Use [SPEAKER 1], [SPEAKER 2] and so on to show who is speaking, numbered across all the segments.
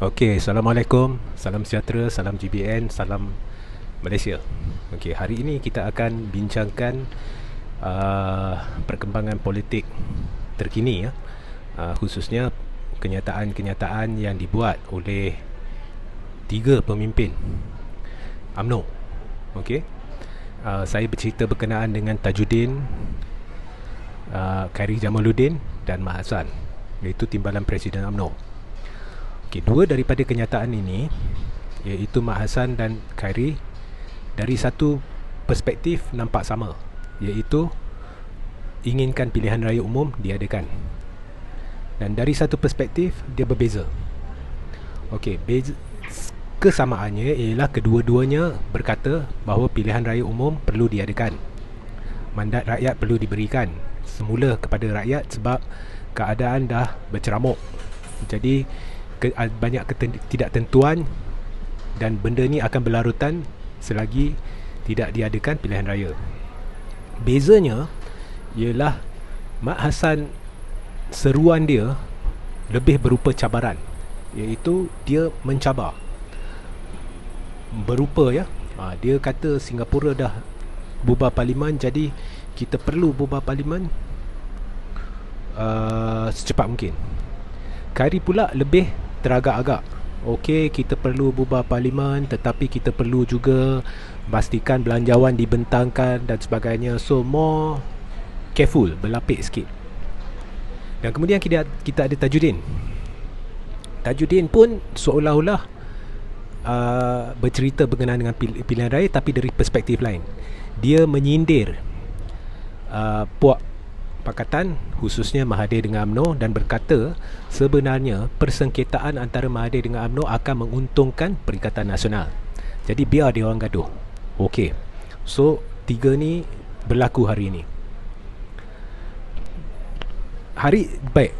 [SPEAKER 1] Okey, Assalamualaikum, salam sejahtera, salam GBN, salam Malaysia. Okey, hari ini kita akan bincangkan perkembangan politik terkini ya. Khususnya kenyataan-kenyataan yang dibuat oleh tiga pemimpin UMNO. Okey. Saya bercerita berkenaan dengan Tajuddin, Khairi Jamaluddin dan Mat Hassan, iaitu timbalan Presiden UMNO. Okay, dua daripada kenyataan ini, iaitu Mat Hassan dan Khairi, dari satu perspektif nampak sama, iaitu inginkan pilihan raya umum diadakan. Dan dari satu perspektif dia berbeza. Okey, kesamaannya ialah kedua-duanya berkata bahawa pilihan raya umum perlu diadakan. Mandat rakyat perlu diberikan semula kepada rakyat sebab keadaan dah berceramuk. Jadi banyak ketidaktentuan dan benda ni akan berlarutan selagi tidak diadakan pilihan raya. Bezanya ialah Mat Hassan, seruan dia lebih berupa cabaran, iaitu dia mencabar berupa dia kata Singapura dah bubar parlimen, jadi kita perlu bubar parlimen secepat mungkin. Khairi pula lebih teragak-agak. Okey, kita perlu bubar parlimen, tetapi kita perlu juga pastikan belanjawan dibentangkan dan sebagainya. So more careful, berlapik sikit. Dan kemudian kita ada Tajuddin. Tajuddin pun seolah-olah bercerita berkenaan dengan pilihan raya, tapi dari perspektif lain. Dia menyindir puak Pakatan, khususnya Mahathir dengan UMNO, dan berkata sebenarnya persengketaan antara Mahathir dengan UMNO akan menguntungkan Perikatan Nasional. Jadi biar dia orang gaduh. Okey. So tiga ni berlaku hari ini. Baik,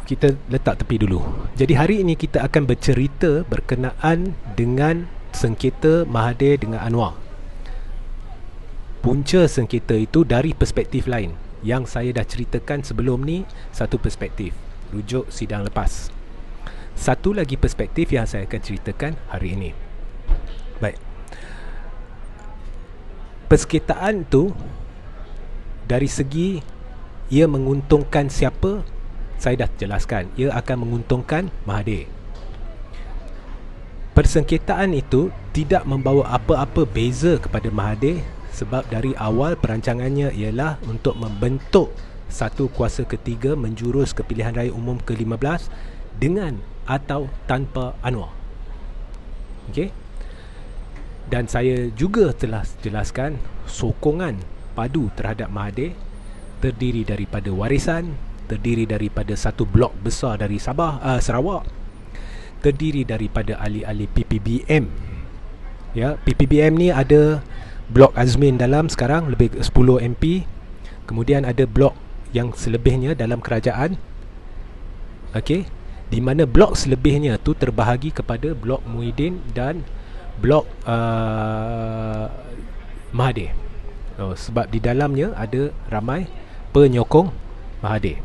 [SPEAKER 1] kita letak tepi dulu. Jadi hari ini kita akan bercerita berkenaan dengan sengketa Mahathir dengan Anwar. Punca sengketa itu dari perspektif lain. Yang saya dah ceritakan sebelum ni satu perspektif, rujuk sidang lepas. Satu lagi perspektif yang saya akan ceritakan hari ini. Baik. Persengketaan tu dari segi ia menguntungkan siapa, saya dah jelaskan. Ia akan menguntungkan Mahathir. Persengketaan itu tidak membawa apa-apa beza kepada Mahathir, sebab dari awal perancangannya ialah untuk membentuk satu kuasa ketiga menjurus ke pilihan raya umum ke-15 dengan atau tanpa Anwar. Okey. Dan saya juga telah jelaskan sokongan padu terhadap Mahathir terdiri daripada warisan, terdiri daripada satu blok besar dari Sarawak, terdiri daripada ahli-ahli PPBM. Ya, PPBM ni ada blok Azmin dalam sekarang lebih 10 MP. Kemudian ada blok yang selebihnya dalam kerajaan. Okey, di mana blok selebihnya tu terbahagi kepada blok Muhyiddin dan blok Mahathir. Sebab di dalamnya ada ramai penyokong Mahathir.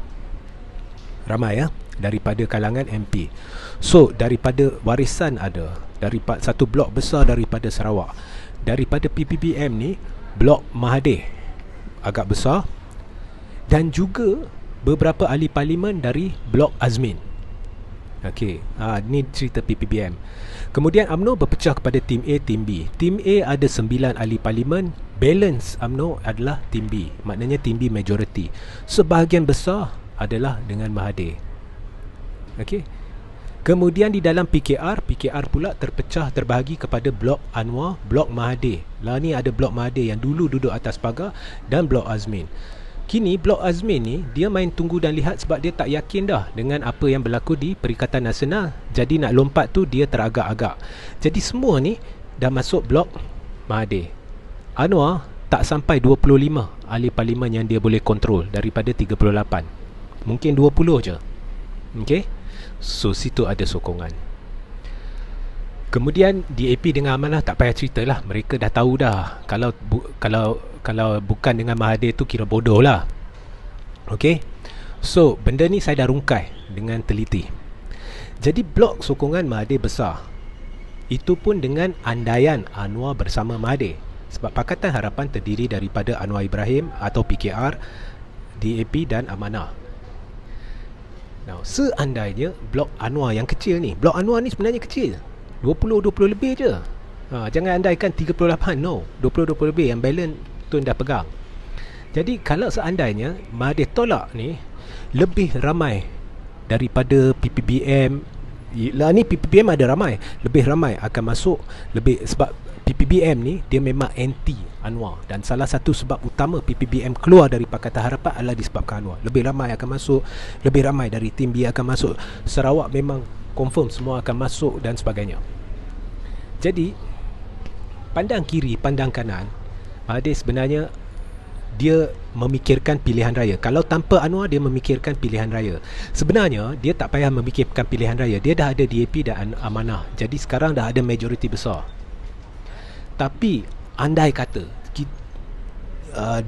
[SPEAKER 1] Ramai daripada kalangan MP. So daripada warisan ada, daripada satu blok besar daripada Sarawak. Daripada PPBM ni, blok Mahathir agak besar, dan juga beberapa ahli parlimen dari blok Azmin. Okey, ni cerita PPBM. Kemudian UMNO berpecah kepada tim A, tim B. Tim A ada 9 ahli parlimen, balance UMNO adalah tim B. Maknanya tim B majority. Sebahagian besar adalah dengan Mahathir. Okey. Kemudian di dalam PKR pula terpecah, terbahagi kepada blok Anwar, blok Mahathir. Lah ni ada blok Mahathir yang dulu duduk atas pagar, dan blok Azmin. Kini blok Azmin ni dia main tunggu dan lihat sebab dia tak yakin dah dengan apa yang berlaku di Perikatan Nasional. Jadi nak lompat tu dia teragak-agak. Jadi semua ni dah masuk blok Mahathir. Anwar tak sampai 25 ahli parlimen yang dia boleh kontrol daripada 38. Mungkin 20 je. Okey. So situ ada sokongan. Kemudian DAP dengan Amanah tak payah ceritalah, mereka dah tahu dah. Kalau bukan dengan Mahathir tu kira bodoh lah. Okey. So benda ni saya dah rungkai dengan teliti. Jadi blok sokongan Mahathir besar. Itu pun dengan andaian Anwar bersama Mahathir. Sebab Pakatan Harapan terdiri daripada Anwar Ibrahim atau PKR, DAP dan Amanah. Now, seandainya blok Anwar yang kecil ni, blok Anwar ni sebenarnya kecil, 20 lebih je. Jangan andaikan 38, no, 20 lebih yang balance Tun dah pegang. Jadi kalau seandainya Mahathir tolak ni, lebih ramai daripada PPBM. Lah ni PPBM ada ramai, lebih ramai akan masuk, lebih sebab PPBM ni dia memang anti Anwar, dan salah satu sebab utama PPBM keluar dari Pakatan Harapan adalah disebabkan Anwar. Lebih ramai akan masuk, lebih ramai dari tim B akan masuk. Sarawak memang confirm semua akan masuk dan sebagainya. Jadi pandang kiri, pandang kanan, Mahathir sebenarnya dia memikirkan pilihan raya. Kalau tanpa Anwar, dia memikirkan pilihan raya. Sebenarnya dia tak payah memikirkan pilihan raya. Dia dah ada DAP dan Amanah. Jadi sekarang dah ada majoriti besar. Tapi andai kata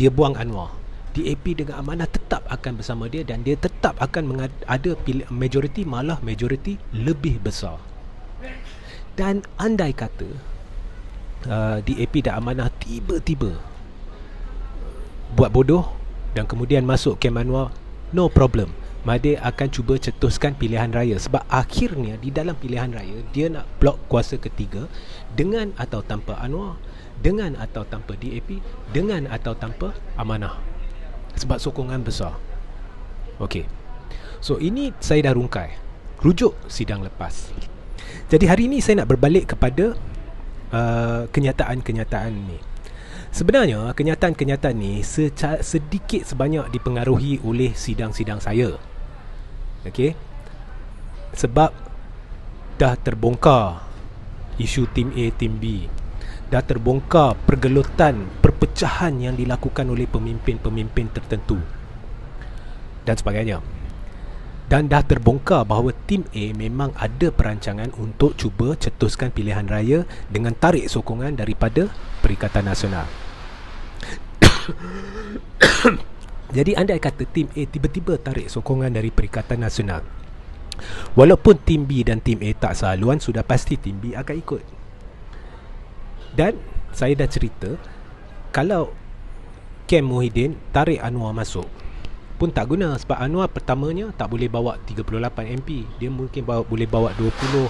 [SPEAKER 1] dia buang Anwar, DAP dengan Amanah tetap akan bersama dia, dan dia tetap akan ada majoriti, malah majoriti lebih besar. Dan andai kata DAP dan Amanah tiba-tiba buat bodoh dan kemudian masuk kem Anwar, no problem, Mahathir akan cuba cetuskan pilihan raya. Sebab akhirnya di dalam pilihan raya dia nak blok kuasa ketiga, dengan atau tanpa Anwar, dengan atau tanpa DAP, dengan atau tanpa Amanah, sebab sokongan besar. Okey, so ini saya dah rungkai rujuk sidang lepas. Jadi hari ini saya nak berbalik kepada kenyataan-kenyataan ni. Sebenarnya kenyataan-kenyataan ni sedikit sebanyak dipengaruhi oleh sidang-sidang saya. Okey. Sebab dah terbongkar isu tim A, tim B. Dah terbongkar pergelutan, perpecahan yang dilakukan oleh pemimpin-pemimpin tertentu dan sebagainya. Dan dah terbongkar bahawa tim A memang ada perancangan untuk cuba cetuskan pilihan raya dengan tarik sokongan daripada Perikatan Nasional. Jadi andai kata tim A tiba-tiba tarik sokongan dari Perikatan Nasional, walaupun tim B dan tim A tak sehaluan, sudah pasti tim B akan ikut. Dan saya dah cerita, kalau Kem Muhyiddin tarik Anwar masuk pun tak guna, sebab Anwar pertamanya tak boleh bawa 38 MP. Dia mungkin boleh bawa 20,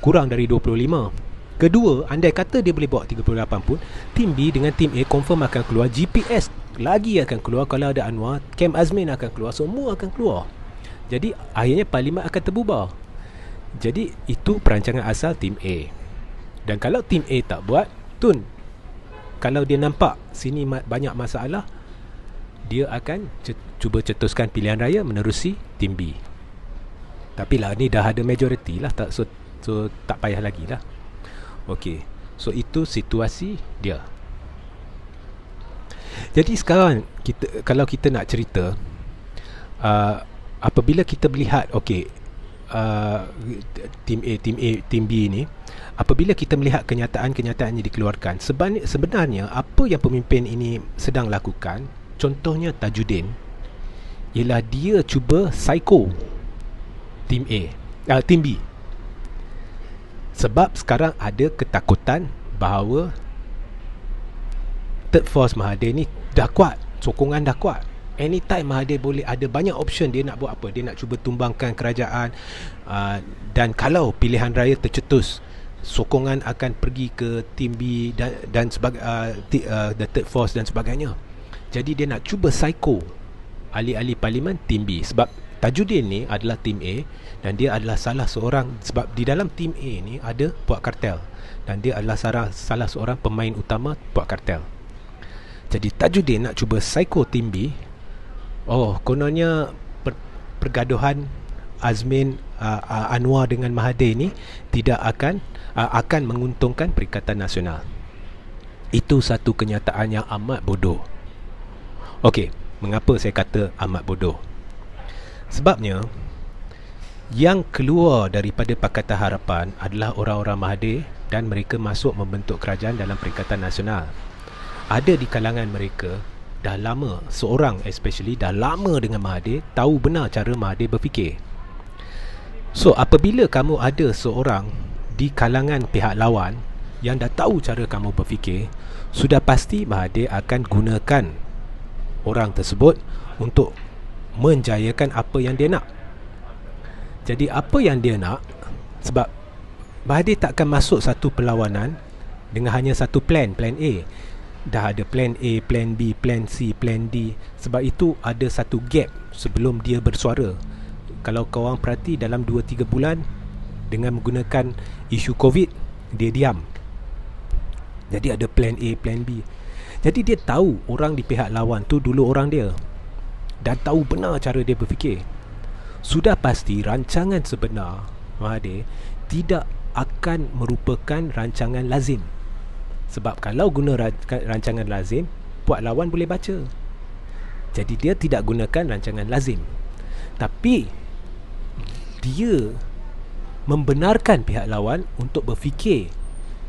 [SPEAKER 1] kurang dari 25. Kedua, andai kata dia boleh bawa 38 pun, tim B dengan tim A confirm akan keluar. GPS lagi akan keluar. Kalau ada Anwar, Kem Azmin akan keluar. Semua akan keluar. Jadi akhirnya parlimen akan terbubar. Jadi itu perancangan asal tim A. Dan kalau tim A tak buat, Tun, kalau dia nampak sini banyak masalah, dia akan cuba cetuskan pilihan raya menerusi tim B. Tapi lah ni dah ada majoriti lah, so tak payah lagi lah. Okey, so itu situasi dia. Jadi sekarang kalau kita nak cerita, apabila kita melihat tim A, tim B ni, apabila kita melihat kenyataan-kenyataan yang dikeluarkan, sebenarnya apa yang pemimpin ini sedang lakukan, contohnya Tajuddin, ialah dia cuba psycho tim tim B. Sebab sekarang ada ketakutan bahawa third force Mahathir ni dah kuat, sokongan dah kuat. Anytime Mahathir boleh, ada banyak option dia nak buat apa. Dia nak cuba tumbangkan kerajaan, dan kalau pilihan raya tercetus, sokongan akan pergi ke tim B dan the third force dan sebagainya. Jadi dia nak cuba psycho ahli-ahli parlimen tim B. Sebab Tajuddin ni adalah tim A, dan dia adalah salah seorang, sebab di dalam tim A ni ada Puak Kartel, dan dia adalah salah seorang pemain utama Puak Kartel. Jadi Tajuddin nak cuba psycho tim B. Kononnya pergaduhan Azmin, Anwar dengan Mahathir ni tidak akan menguntungkan Perikatan Nasional. Itu satu kenyataan yang amat bodoh. Okey, mengapa saya kata amat bodoh? Sebabnya yang keluar daripada Pakatan Harapan adalah orang-orang Mahathir, dan mereka masuk membentuk kerajaan dalam Perikatan Nasional. Ada di kalangan mereka dah lama, seorang especially dah lama dengan Mahathir, tahu benar cara Mahathir berfikir. So apabila kamu ada seorang di kalangan pihak lawan yang dah tahu cara kamu berfikir, sudah pasti Mahathir akan gunakan orang tersebut untuk menjayakan apa yang dia nak. Jadi apa yang dia nak, sebab Mahathir takkan masuk satu perlawanan dengan hanya satu plan A. Dah ada plan A, plan B, plan C, plan D. Sebab itu ada satu gap sebelum dia bersuara. Kalau korang perhati dalam 2-3 bulan dengan menggunakan isu COVID, dia diam. Jadi ada plan A, plan B. Jadi dia tahu orang di pihak lawan tu dulu orang dia, dan tahu benar cara dia berfikir. Sudah pasti rancangan sebenar Mahathir tidak akan merupakan rancangan lazim. Sebab kalau guna rancangan lazim, puak lawan boleh baca. Jadi dia tidak gunakan rancangan lazim. Tapi dia membenarkan pihak lawan untuk berfikir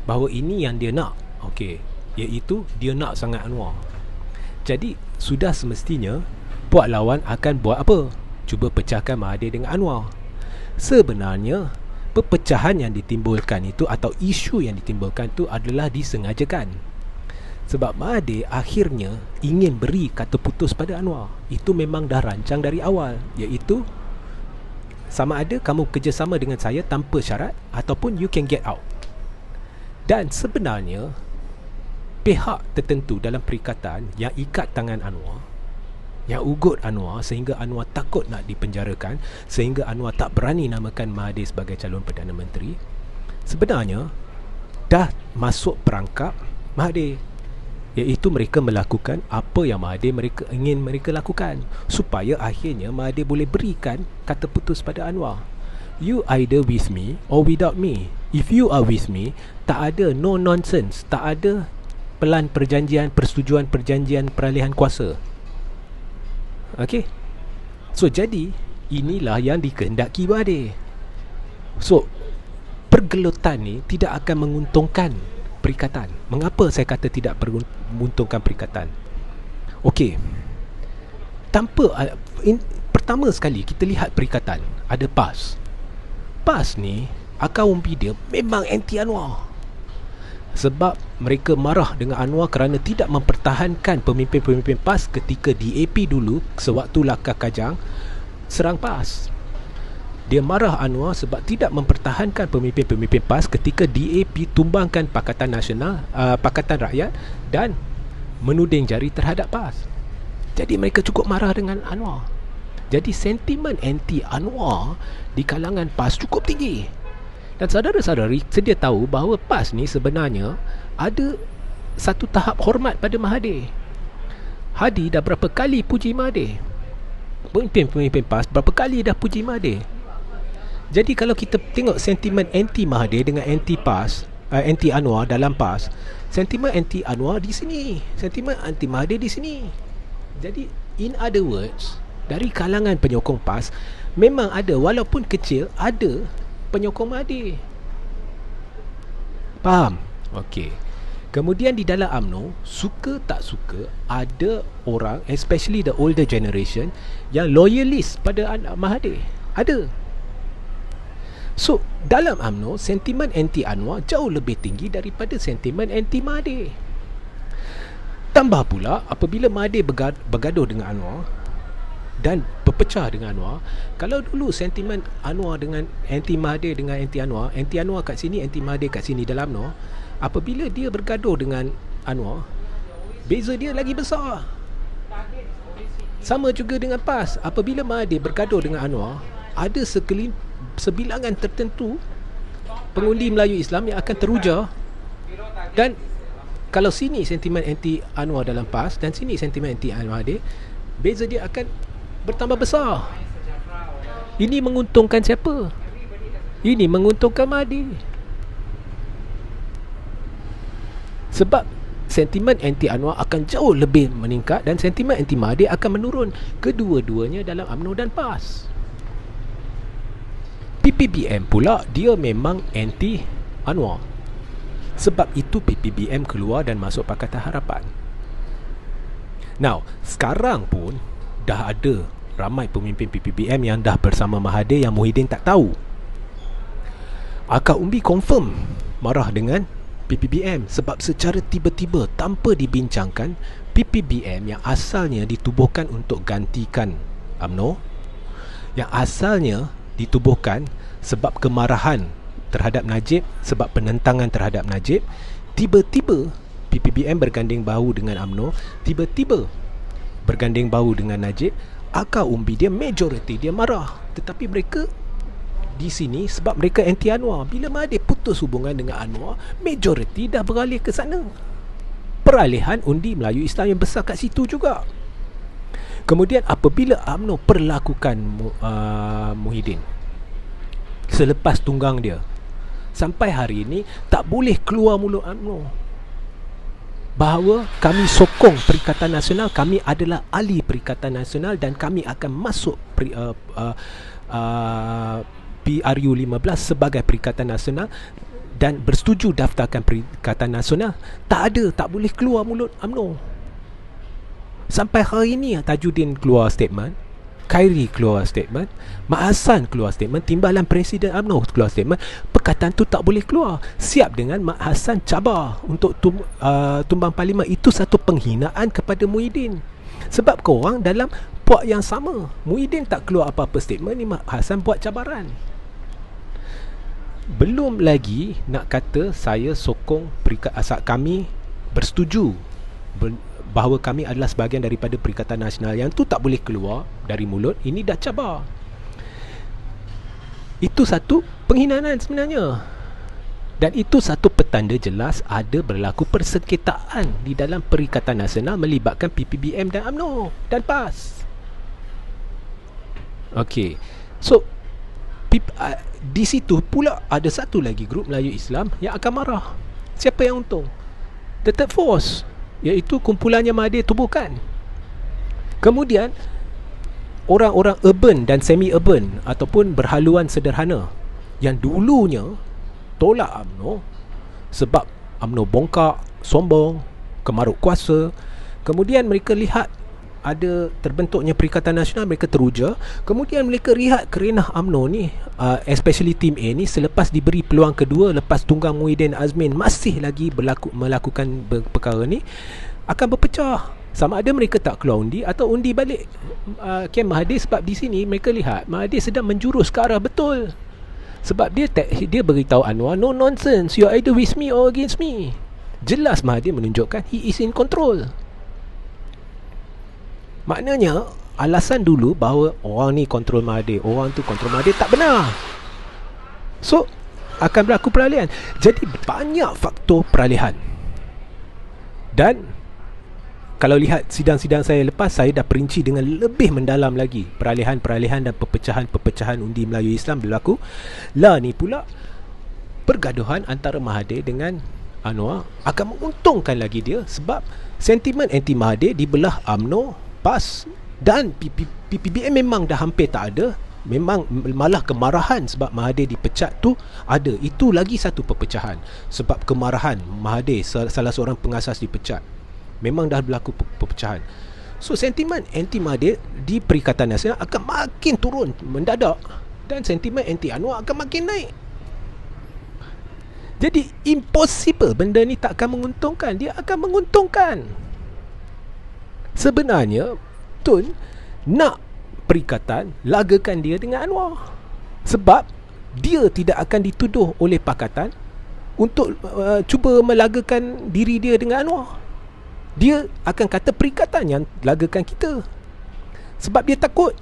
[SPEAKER 1] bahawa ini yang dia nak. Okey, iaitu dia nak sangat Anwar. Jadi sudah semestinya puak lawan akan buat apa? Cuba pecahkan Mahathir dengan Anwar. Sebenarnya perpecahan yang ditimbulkan itu atau isu yang ditimbulkan itu adalah disengajakan. Sebab Mahathir akhirnya ingin beri kata putus pada Anwar. Itu memang dah rancang dari awal, iaitu sama ada kamu kerjasama dengan saya tanpa syarat ataupun you can get out. Dan sebenarnya pihak tertentu dalam perikatan yang ikat tangan Anwar, yang ugut Anwar sehingga Anwar takut nak dipenjarakan, sehingga Anwar tak berani namakan Mahathir sebagai calon Perdana Menteri, sebenarnya dah masuk perangkap Mahathir, iaitu mereka melakukan apa yang Mahathir ingin mereka lakukan, supaya akhirnya Mahathir boleh berikan kata putus pada Anwar. You either with me or without me. If you are with me, tak ada no nonsense, tak ada pelan perjanjian, persetujuan perjanjian peralihan kuasa. Okey. So jadi inilah yang dikehendaki Mahathir. So pergelutan ni tidak akan menguntungkan perikatan. Mengapa saya kata tidak menguntungkan perikatan? Okey. Pertama sekali kita lihat perikatan, ada PAS. PAS ni akar umbi dia memang anti Anwar. Sebab mereka marah dengan Anwar kerana tidak mempertahankan pemimpin-pemimpin PAS ketika DAP dulu sewaktu Lakah Kajang serang PAS. Dia marah Anwar sebab tidak mempertahankan pemimpin-pemimpin PAS ketika DAP tumbangkan Pakatan Nasional, Pakatan Rakyat, dan menuding jari terhadap PAS. Jadi mereka cukup marah dengan Anwar. Jadi sentimen anti Anwar di kalangan PAS cukup tinggi. Dan saudara-saudari sedia tahu bahawa PAS ni sebenarnya ada satu tahap hormat pada Mahathir. Hadi dah berapa kali puji Mahathir. Pemimpin-pemimpin PAS berapa kali dah puji Mahathir. Jadi kalau kita tengok sentimen anti Mahathir dengan anti PAS, anti Anwar dalam PAS, sentimen anti Anwar di sini, sentimen anti Mahathir di sini. Jadi in other words, dari kalangan penyokong PAS memang ada, walaupun kecil, ada penyokong Mahathir. Faham? Okey. Kemudian di dalam UMNO, suka tak suka, ada orang, especially the older generation, yang loyalist pada Mahathir. Ada. So, dalam UMNO, sentimen anti Anwar jauh lebih tinggi daripada sentimen anti Mahathir. Tambah pula, apabila Mahathir bergaduh dengan Anwar dan berpecah dengan Anwar, kalau dulu sentimen Anwar dengan anti Mahathir dengan anti Anwar kat sini, anti Mahathir kat sini dalam UMNO, apabila dia bergaduh dengan Anwar, beza dia lagi besar. Sama juga dengan PAS, apabila Mahathir bergaduh dengan Anwar, ada sebilangan tertentu pengundi Melayu Islam yang akan teruja. Dan kalau sini sentimen anti Anwar dalam PAS dan sini sentimen anti Mahathir, beza dia akan bertambah besar. Ini menguntungkan siapa? Ini menguntungkan Mahathir. Sebab sentimen anti Anwar akan jauh lebih meningkat dan sentimen anti Mahathir akan menurun. Kedua-duanya dalam UMNO dan PAS. PPBM pula dia memang anti Anwar. Sebab itu PPBM keluar dan masuk Pakatan Harapan. Now, sekarang pun dah ada ramai pemimpin PPBM yang dah bersama Mahathir yang Muhyiddin tak tahu. Akak Umbi confirm marah dengan PPBM sebab secara tiba-tiba tanpa dibincangkan, PPBM yang asalnya ditubuhkan untuk gantikan UMNO, yang asalnya ditubuhkan sebab kemarahan terhadap Najib, sebab penentangan terhadap Najib, tiba-tiba PPBM berganding bahu dengan UMNO, tiba-tiba berganding bahu dengan Najib. Akak Umbi dia majoriti, dia marah. Tetapi mereka di sini sebab mereka anti Anwar. Bila Mahathir putus hubungan dengan Anwar, majoriti dah beralih ke sana. Peralihan undi Melayu Islam yang besar kat situ juga. Kemudian apabila UMNO perlakukan Muhyiddin selepas tunggang dia, sampai hari ini tak boleh keluar mulut UMNO bahawa kami sokong Perikatan Nasional, kami adalah ahli Perikatan Nasional dan kami akan masuk PRU 15 sebagai Perikatan Nasional dan bersetuju daftarkan Perikatan Nasional. Tak ada, tak boleh keluar mulut UMNO. Sampai hari ini Tajuddin keluar statement, Khairi keluar statement, Mak Hassan keluar statement, Timbalan Presiden UMNO keluar statement. Perkataan tu tak boleh keluar. Siap dengan Mak Hassan cabar untuk tumbang parlimen. Itu satu penghinaan kepada Muhyiddin. Sebab korang dalam puak yang sama. Muhyiddin tak keluar apa-apa statement, ni Mak Hassan buat cabaran. Belum lagi nak kata saya sokong kami bersetuju bahawa kami adalah sebahagian daripada Perikatan Nasional. Yang tu tak boleh keluar dari mulut. Ini dah cabar. Itu satu penghinaan sebenarnya. Dan itu satu petanda jelas ada berlaku persengketaan di dalam Perikatan Nasional melibatkan PPBM dan UMNO dan PAS. Okey. So di situ pula ada satu lagi grup Melayu Islam yang akan marah. Siapa yang untung? The third force, iaitu kumpulannya Mahathir tubuhkan. Kemudian orang-orang urban dan semi-urban ataupun berhaluan sederhana yang dulunya tolak UMNO sebab UMNO bongkak, sombong, kemaruk kuasa. Kemudian mereka lihat ada terbentuknya Perikatan Nasional, mereka teruja. Kemudian mereka lihat kerenah UMNO ni, especially Tim A ni, selepas diberi peluang kedua, lepas tunggang Muhyiddin Azmin masih lagi melakukan perkara ni, akan berpecah. Sama ada mereka tak keluar undi atau undi balik Kem Mahathir. Sebab di sini mereka lihat Mahathir sedang menjurus ke arah betul. Sebab dia beritahu Anwar, no nonsense, you are either with me or against me. Jelas Mahathir menunjukkan he is in control. Maknanya alasan dulu bahawa orang ni kontrol Mahathir, orang tu kontrol Mahathir, tak benar. So akan berlaku peralihan. Jadi banyak faktor peralihan. Dan kalau lihat sidang-sidang saya lepas, saya dah perinci dengan lebih mendalam lagi peralihan-peralihan dan perpecahan-perpecahan undi Melayu Islam berlaku. Lah ni pula pergaduhan antara Mahathir dengan Anwar akan menguntungkan lagi dia, sebab sentimen anti Mahathir di belah UMNO, PAS dan PPBM memang dah hampir tak ada. Memang malah kemarahan sebab Mahathir dipecat tu ada. Itu lagi satu perpecahan. Sebab kemarahan Mahathir, salah seorang pengasas dipecat, memang dah berlaku perpecahan. So sentimen anti Mahathir di Perikatan Nasional akan makin turun mendadak, dan sentimen anti Anwar akan makin naik. Jadi impossible benda ni tak akan menguntungkan. Dia akan menguntungkan. Sebenarnya Tun nak Perikatan lagakan dia dengan Anwar, sebab dia tidak akan dituduh oleh Pakatan untuk cuba melagakan diri dia dengan Anwar. Dia akan kata Perikatan yang lagakan kita, sebab dia takut.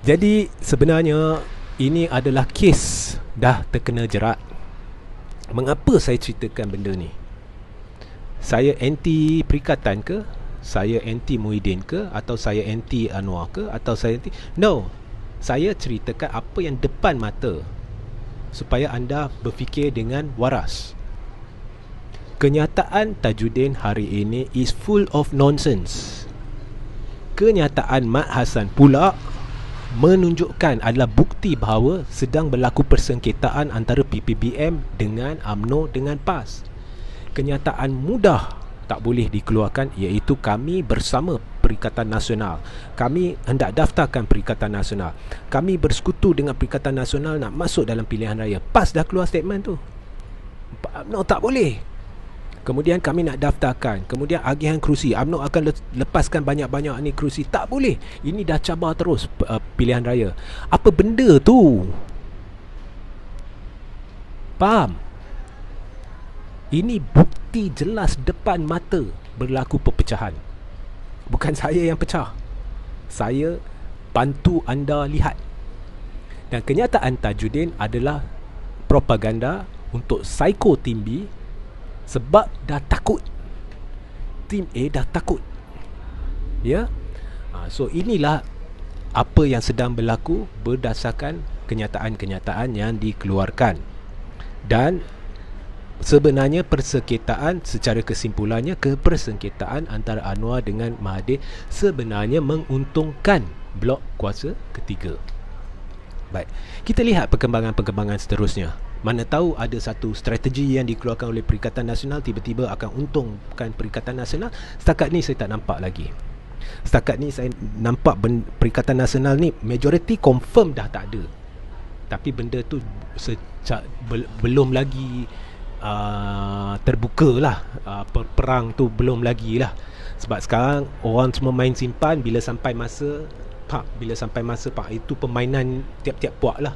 [SPEAKER 1] Jadi sebenarnya ini adalah kes dah terkena jerat. Mengapa saya ceritakan benda ni? Saya anti Perikatan ke? Saya anti Muhyiddin ke? Atau saya anti Anwar ke? Atau saya anti... No, saya ceritakan apa yang depan mata, supaya anda berfikir dengan waras. Kenyataan Tajuddin hari ini is full of nonsense. Kenyataan Mat Hassan pula menunjukkan adalah bukti bahawa sedang berlaku persengketaan antara PPBM dengan UMNO dengan PAS. Kenyataan mudah tak boleh dikeluarkan, iaitu kami bersama Perikatan Nasional. Kami hendak daftarkan Perikatan Nasional. Kami bersekutu dengan Perikatan Nasional nak masuk dalam pilihan raya. PAS dah keluar statement tu. UMNO tak boleh. Kemudian kami nak daftarkan. Kemudian agihan kerusi, UMNO akan lepaskan banyak-banyak ni kerusi. Tak boleh. Ini dah cabar terus pilihan raya. Apa benda tu? Faham? Ini bukti jelas depan mata berlaku perpecahan. Bukan saya yang pecah. Saya bantu anda lihat. Dan kenyataan Tajudin adalah propaganda untuk psycho Tim B sebab dah takut. Tim A dah takut. Ya. So inilah apa yang sedang berlaku berdasarkan kenyataan-kenyataan yang dikeluarkan. Dan sebenarnya persengketaan, secara kesimpulannya, kepersengketaan antara Anwar dengan Mahathir sebenarnya menguntungkan blok kuasa ketiga. Baik, kita lihat perkembangan-perkembangan seterusnya. Mana tahu ada satu strategi yang dikeluarkan oleh Perikatan Nasional tiba-tiba akan untungkan Perikatan Nasional. Setakat ni saya tak nampak lagi. Setakat ni saya nampak Perikatan Nasional ni majoriti confirm dah tak ada. Tapi benda tu belum lagi terbuka lah. Perang tu belum lagi lah. Sebab sekarang orang semua main simpan. Bila sampai masa itu permainan tiap-tiap puak lah.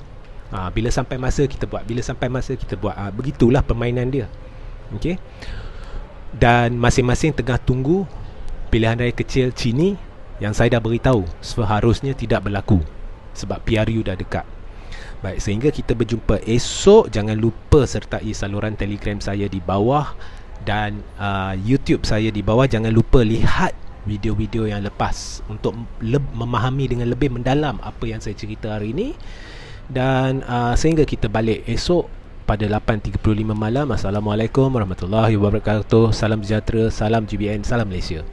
[SPEAKER 1] Bila sampai masa kita buat, begitulah permainan dia. Okey. Dan masing-masing tengah tunggu pilihan raya kecil Cini yang saya dah beritahu seharusnya tidak berlaku sebab PRU dah dekat. Baik, sehingga kita berjumpa esok. Jangan lupa sertai saluran Telegram saya di bawah dan YouTube saya di bawah. Jangan lupa lihat video-video yang lepas untuk memahami dengan lebih mendalam apa yang saya cerita hari ini. Dan sehingga kita balik esok pada 8.35 malam. Assalamualaikum warahmatullahi wabarakatuh. Salam sejahtera, salam GBN, salam Malaysia.